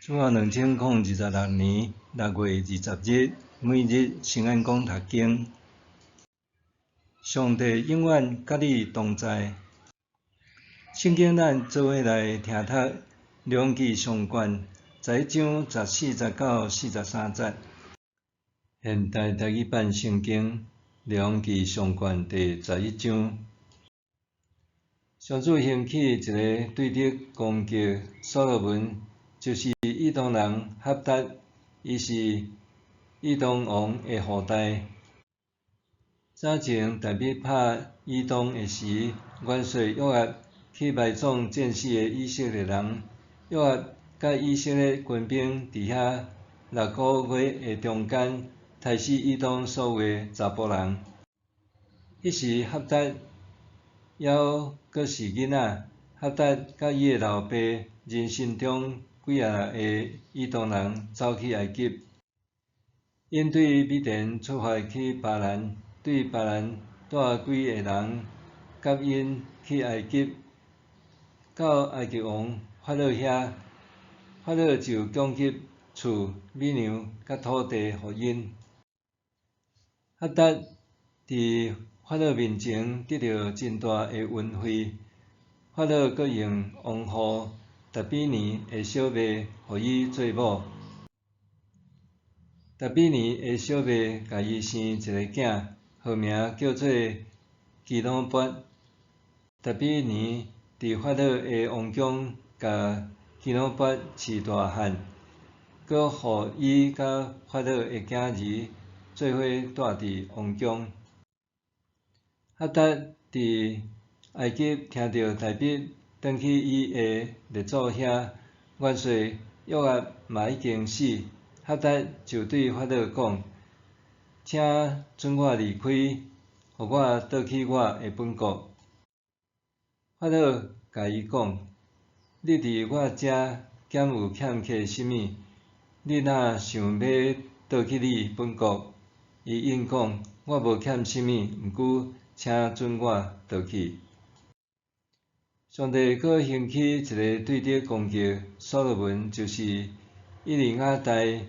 主后2026年6月20日，每日圣安宫读经。上帝永远甲你同在。圣经咱做伙来听读《列王纪上卷》11章14、19、43节。现代台语版圣经《列王纪上卷》第11章。上主兴起一个对敌攻击所罗门，就是以东人哈达，伊是以东王的后代。早前大卫拍以东的时，元帅约押去埋葬战死的以色列人。约押甲以色列军兵伫遐6个月的中间，杀死以东所有的查甫人。迄时哈达还阁是囡仔，哈达甲伊的老爸人心中几个以东人走去埃及，因对米甸出发去巴兰，对巴兰带几个人甲因去埃及，到埃及王法老遐，法老就供给厝、米粮甲土地互因。哈达伫法老面前得到真大的恩惠，法老阁用王后达比尼的小妹互伊做某。达比尼的小妹甲伊生一个囝，号名叫做基努伯。达比尼伫法老的王宫甲基努伯饲大汉，阁互伊甲法老的囝儿做伙住伫王宫。哈达伫埃及听到大卫转去伊的列祖遐，元帅约押嘛已经死，哈达就对法老讲：“请准我离开，互我倒去我的本国。”法老甲伊讲：“你伫我遮敢有欠缺甚物？你若想要倒去你本国？”伊应讲：“我无欠甚物，毋过请准我倒去。”上帝阁兴起一个对敌攻击所罗门，就是以利亚大的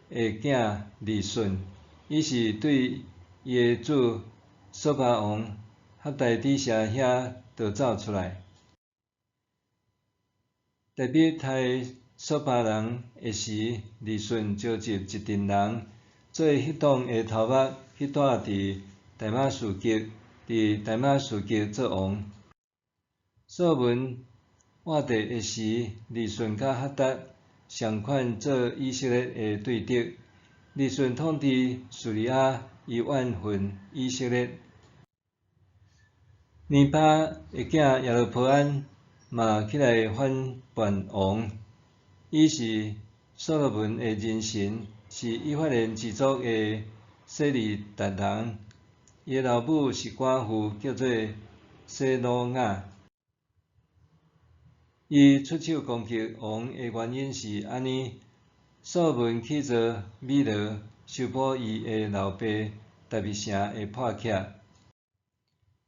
囝利顺，伊是对伊的主索巴王哈大底下遐逃走出来。大卫杀索巴人的时，利顺召集一群人，做迄党的头目，去住伫大马士革，伫大马士革做王。所罗门换帝的时，利顺甲哈达相款做以色列的对敌。利顺统治叙利亚，伊怨恨以色列。尼巴的囝耶罗波安嘛起来反叛王，伊是所罗门的人臣，是以法莲氏族的洗利达人。伊的老母是寡妇，叫做洗鲁雅。伊出手攻击王的原因是安尼：所罗门去做米罗，修补伊的老爸达味城的破隙。耶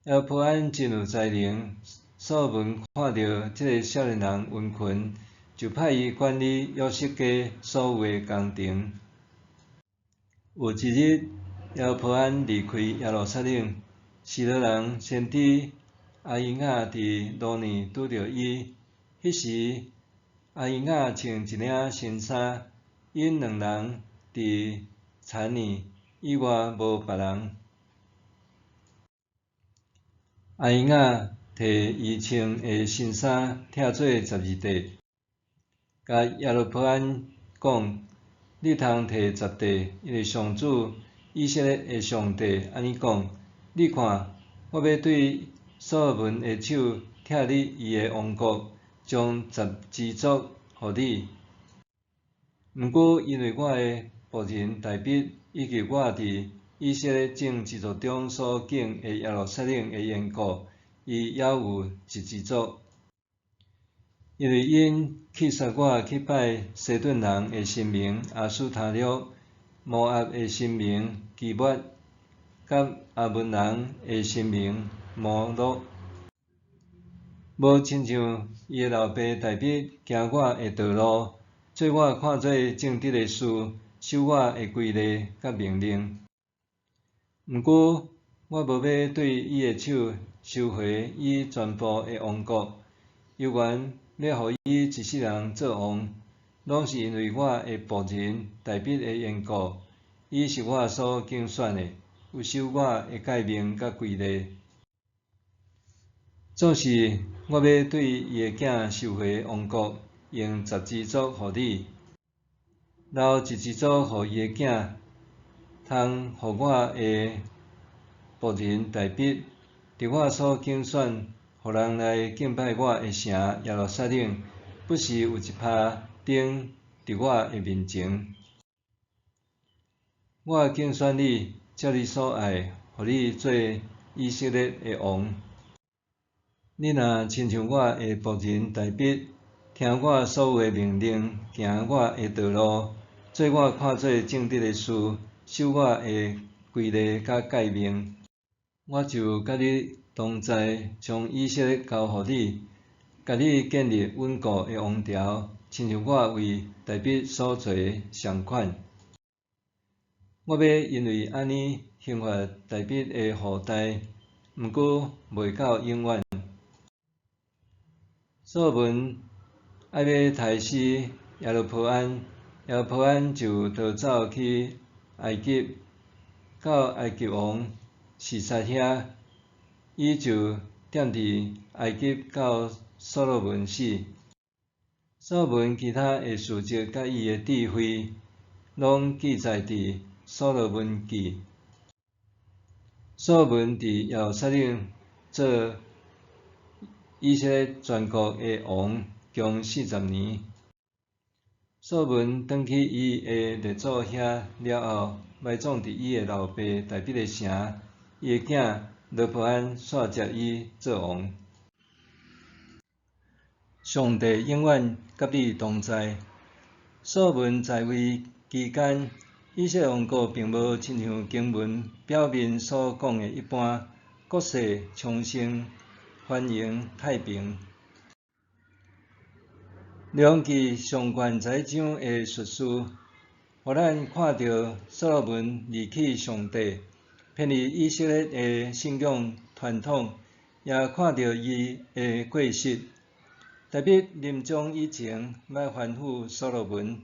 罗波安真有才能，所罗门看到这个少年人温顺，就派伊管理约瑟家所有的工程。有一日，耶罗波安离开耶路撒冷，示罗人先知阿伊雅伫路呢拄着伊。迄时，阿伊雅穿一领新衫，因两人伫田里，以外无别人。阿伊雅摕伊穿的新衫拆做12块，甲耶罗波安讲：“你通摕10块，因为上主以色列的上帝安尼讲：你看，我要对所罗门的手拆你伊的王国。”将10支族互你，毋过因为我的仆人大卫，以及我伫以色列众支族中所敬的耶路撒冷的缘故，伊还有1支族。因为因去杀我去拜西顿人的神明阿斯塔略、摩押的神明基抹，甲阿门人的神明摩洛。无亲像伊的老爸大卫行我的道路，做我看做正直的事，守我的规例甲命令。毋过，我无要对伊的手收回伊全部的王国，犹原要互伊一世人做王，拢是因为我的仆人大卫的缘故。伊是我所拣选的，有守我的诫命甲规例。总是我要对伊的囝收回王国，用10支族互你，留1支族互伊的囝，通互我的仆人大卫，伫我所拣选，互人来敬拜我的城耶路撒冷，不时有一帕灯伫我的面前。我拣选你，照你所爱，互你做以色列的王。你若亲像我的仆人大卫，听我所有的命令，行我的道路，做我看做正直的事，守我的规例甲诫命，我就甲你同在，将以色列交互你，甲你建立稳固的王朝，亲像我为大卫所做相款。我要因为安尼刑罚大卫的后代，毋过袂到永远。所罗门爱要杀死耶罗波安，耶罗波安就逃走去埃及，到埃及王示撒遐，伊就踮伫埃及到所罗门死。所罗门其他的事迹甲伊的智慧，拢记载伫《所罗门记》。所罗门伫耶路撒冷做以色列全国的王，共40年。所罗门转去伊的列祖遐了后，埋葬伫伊的老爸大卫的城，伊的囝罗波安煞接伊做王。上帝永远甲你同在。所罗门在位期间，以色列王国并无亲像经文表面所讲的一般，国势昌盛、繁荣、太平。量其上悬财长的术士，互咱看到所罗门离弃上帝，偏离以色列的信仰传统，也看到伊的过失。大卫临终以前，要吩咐所罗门：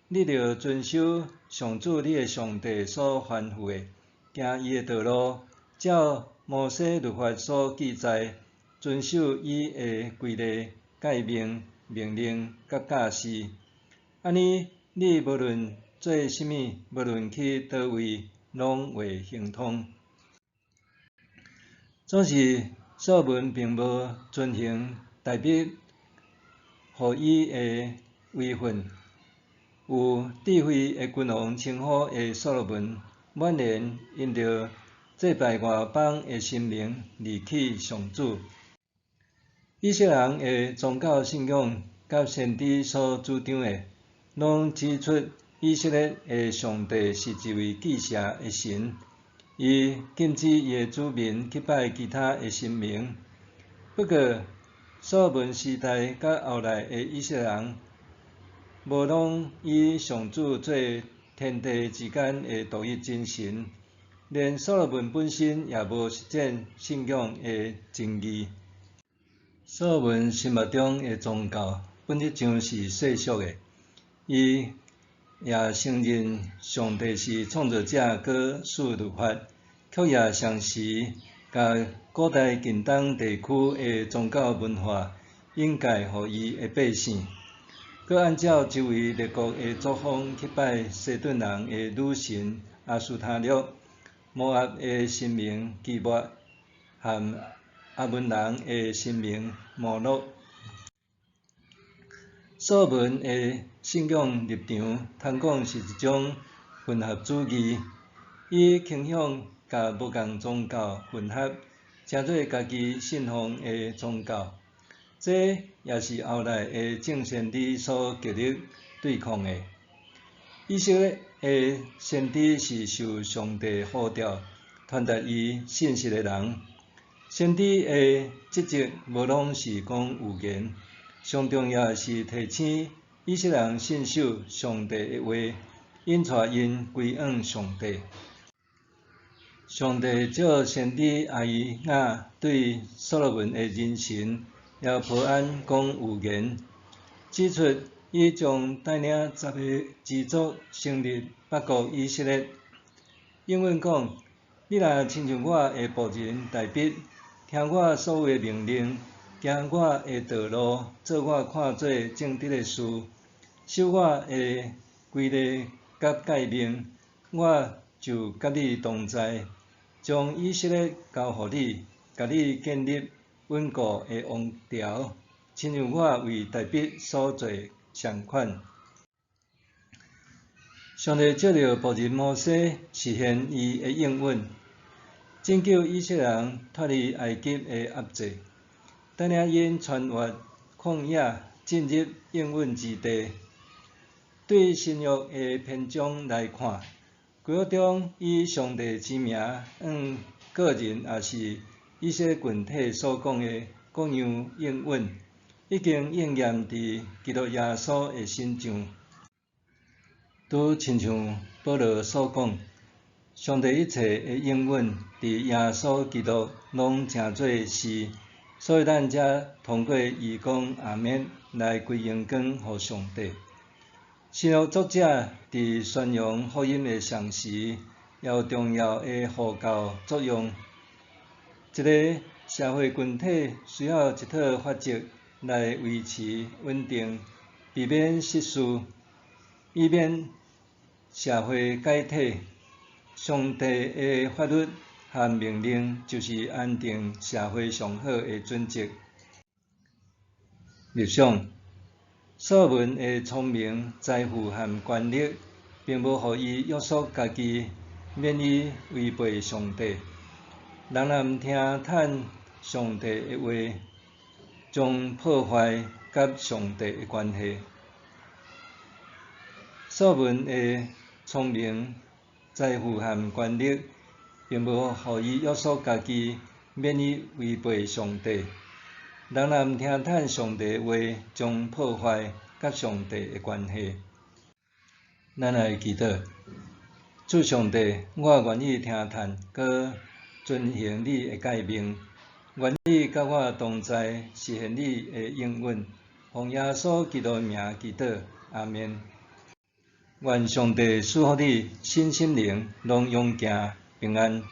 你着遵守上主你的上帝所吩咐的，行伊的道路，照摩西律法所记载，遵守伊的规例、诫命、命令甲教示。安尼，你无论做甚物，无论去倒位，拢会行通。总是所罗门并无遵行大卫互伊的位分，有智慧的君王称呼的所罗门，满然因着祭拜外邦的神明，离弃上主。以色列人的宗教信仰甲先知所主张的，拢指出以色列的上帝是一位记者的神，伊禁止伊的子民去拜其他的神明。不过，所罗门时代甲后来的以色列人，无拢以上主做天地之间的独一真神，连所罗门本身也无实践信仰的真义。所罗门心目中的宗教本质上是世俗的，伊也承认上帝是创造者，搁赐律法，却也常时甲古代近东地区的宗教文化引介互伊的百姓，搁按照周围列国的作风去拜西顿人的女神阿斯塔略、摩押的神明基抹，和阿门人的神明摩洛。所罗门的信仰立场，通讲是一种混合主义，伊倾向甲无共宗教混合，称做家己信奉的宗教。这也是后来的众先知所极力对抗的。以色列的先知是受上帝呼召，传达伊信息的人。先知的职责无拢是讲预言，上重要是提醒以色列人信守上帝的话，引带因归向上帝。上帝借先知阿伊亚对所罗门的人生也保安讲有言，指出伊将带领10个支族成立北国以色列。应允讲：你若亲像我的仆人大卫，听我所有的命令，行我的道路，做我看做正直的事，守我的规例甲诫命，我就甲你同在，将以色列交互你，甲你建立稳固的王朝，亲像我为大卫所做相款。上帝借着仆人摩西实现伊的应允，拯救以色列人脱离埃及的压制，带领因穿越旷野进入应允之地。对新约的篇章来看，规约中以上帝之名向个人也是以色列群体所讲的各样应允，已经应验伫基督耶稣的身上。拄亲像保罗所讲，上帝一切的应允伫耶稣基督拢成做是，所以咱才通过伊讲阿免来归荣光互上帝。新约作者伫宣扬福音的上时，也有重要的呼告作用。一个社会群体需要一套法则来维持稳定，避免失序，以免社会解体。上帝的法律和命令就是安定社会上好的准则。默想，所罗门的聪明、财富和权力，并无互伊约束家己，免伊违背上帝。人若毋听趁上帝的话，将破坏甲上帝的关系。所罗门的聪明、财富和权力，并无互伊约束家己，免伊违背上帝。人若毋听趁上帝的话，将破坏甲上帝的关系。咱来祈祷，主上帝，我愿意听趁，佮遵行你的诫命，愿意甲我同在，实现你的应允。奉耶稣基督的名祈祷，阿免。愿上帝赐福你身心灵拢永行平安。